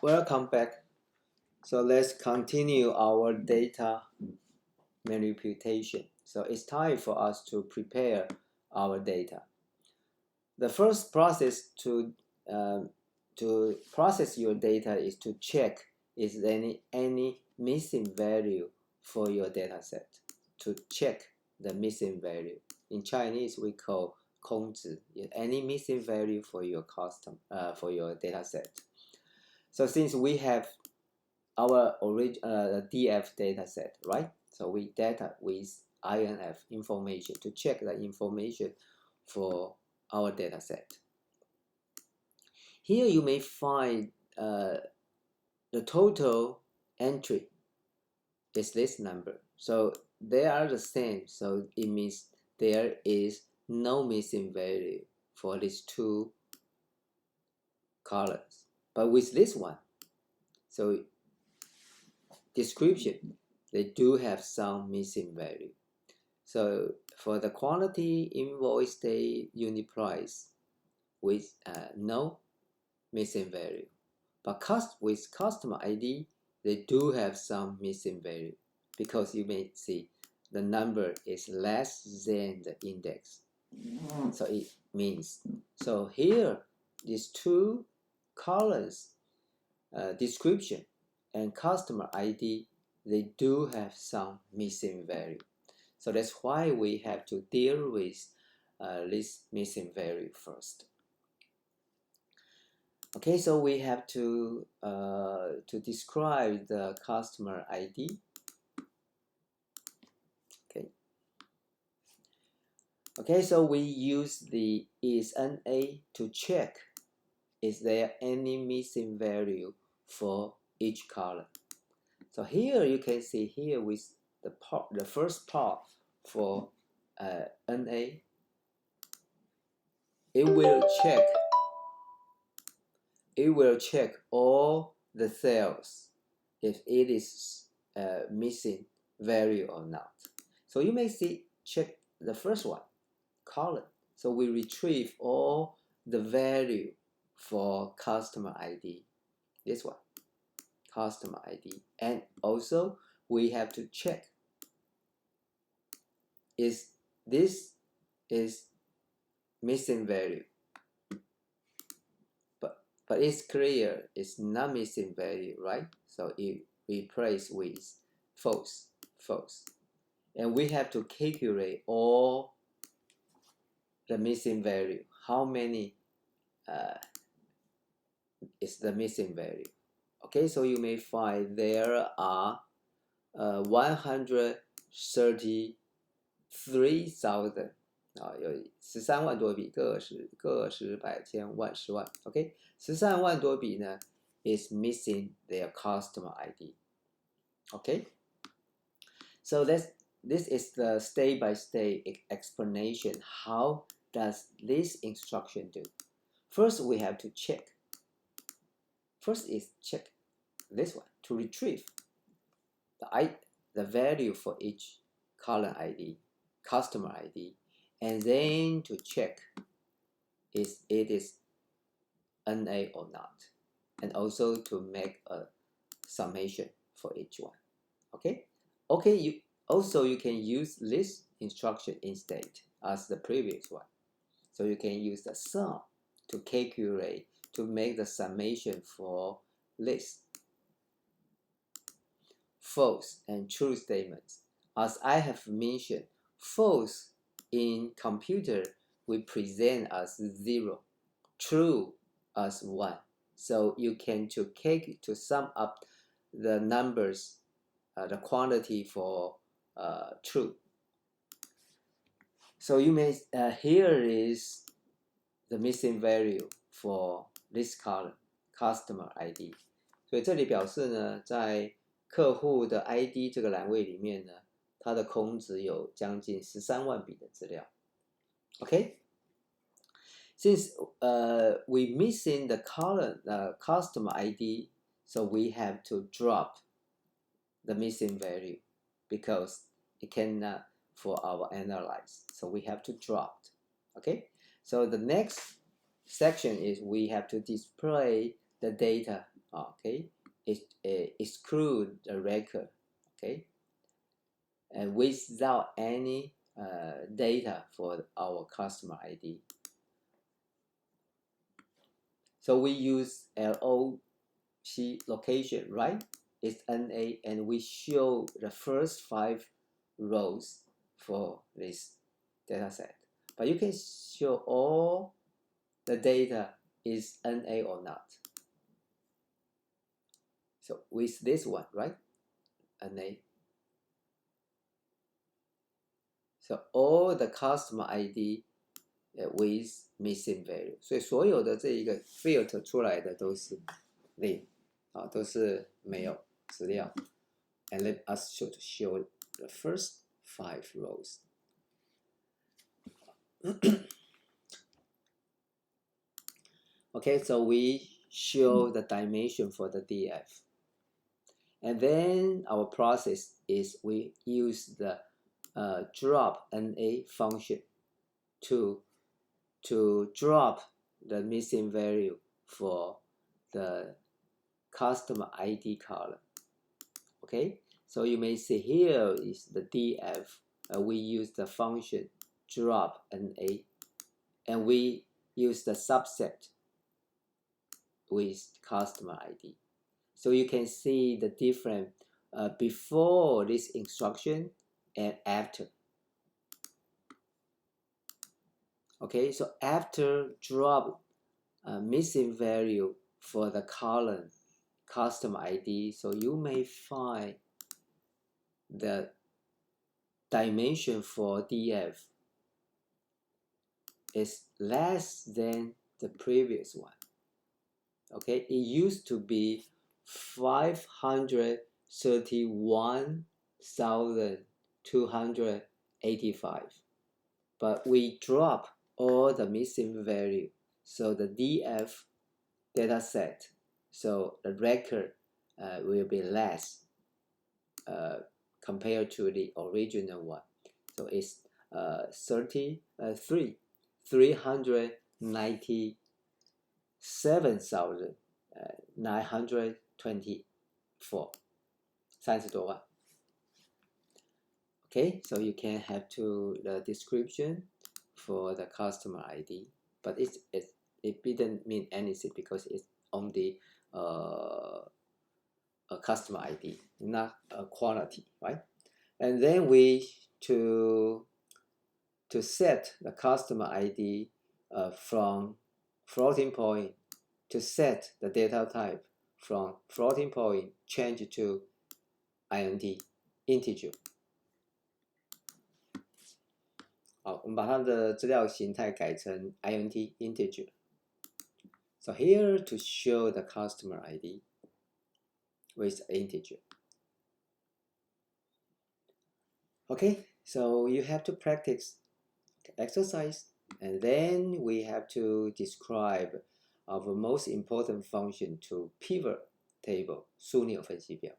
Welcome back. So let's continue our data manipulation. So it's time for us to prepare our data. The first process to process your data is to check is there any missing value for your data set. To check the missing value. In Chinese, we call 空值. Any missing value for your for your data set. So since we have our original DF data set, right? So we data with INF information to check the information for our data set. Here you may find the total entry is this number. So they are the same. So it means there is no missing value for these two columns. But with this one, so description, they do have some missing value. So for the quantity, invoice date, unit price, with no missing value. But with customer ID, they do have some missing value because you may see the number is less than the index. So it means, so here, these two columns, description and customer ID, they do have some missing value. So that's why we have to deal with this missing value first. Okay, so we have to describe the customer ID. Okay, so we use the ISNA to check is there any missing value for each column. So here you can see here with the first part for NA, it will check all the cells if it is missing value or not. So you may see check the first one column. So we retrieve all the value for customer ID. This one, customer ID, and also we have to check is this is missing value. But it's clear it's not missing value, right? So it replace with false. And we have to calculate all the missing value. How many is the missing value? Okay, so you may find there are 133,000 有13万多笔，个十百千万十万 ，OK， 13万多笔呢 is missing their customer ID. Okay, so this is the step-by-step explanation. How does this instruction do? First, we have to check. First is check this one to retrieve the value for each column ID, customer ID, and then to check is it is NA or not, and also to make a summation for each one. Okay, you can use this instruction instead as the previous one. So you can use the sum to calculate, to make the summation for list, false and true statements. As I have mentioned, false in computer we present as 0, true as 1. So you can to sum up the numbers, the quantity for true. So you may here is the missing value for this column, customer ID. 所以这里表示呢，在客户的 ID 这个栏位里面呢，它的空值有将近13万笔的资料。Okay, since we missing the column customer ID, so we have to drop the missing value because it cannot for our analyze. So we have to drop. Okay, so the next section is we have to display the data okay, exclude the record, okay, and without any data for our customer ID. So we use LOC location, right? It's NA, and we show the first 5 rows for this data set. But you can show all the data is NA or not. So with this one, right? NA. So all the customer ID with missing value， 所以所有的这一个 filter 出来的都是零啊，都是没有资料。And let us show the first 5 rows. Okay, so we show the dimension for the DF. And then our process is we use the drop NA function to drop the missing value for the customer ID column. Okay, so you may see here is the DF. We use the function drop NA, and we use the subset with customer ID. So you can see the difference before this instruction and after. Okay, so after drop missing value for the column customer ID, so you may find the dimension for DF is less than the previous one. Okay, it used to be 531,285, but we drop all the missing value, so the DF data set, so the record will be less compared to the original one. So it's 397,924, 30多万. Okay, so you can have to the description for the customer ID, but it didn't mean anything because it's only a customer ID, not a quality, right? And then we to set the customer ID from floating point, to set the data type from floating point change to int integer. 好，我们把它的资料形态改成 int integer. So here to show the customer ID with integer. Okay, so you have to practice the exercise, and then we have to describe our most important function to pivot table 枢纽分析表.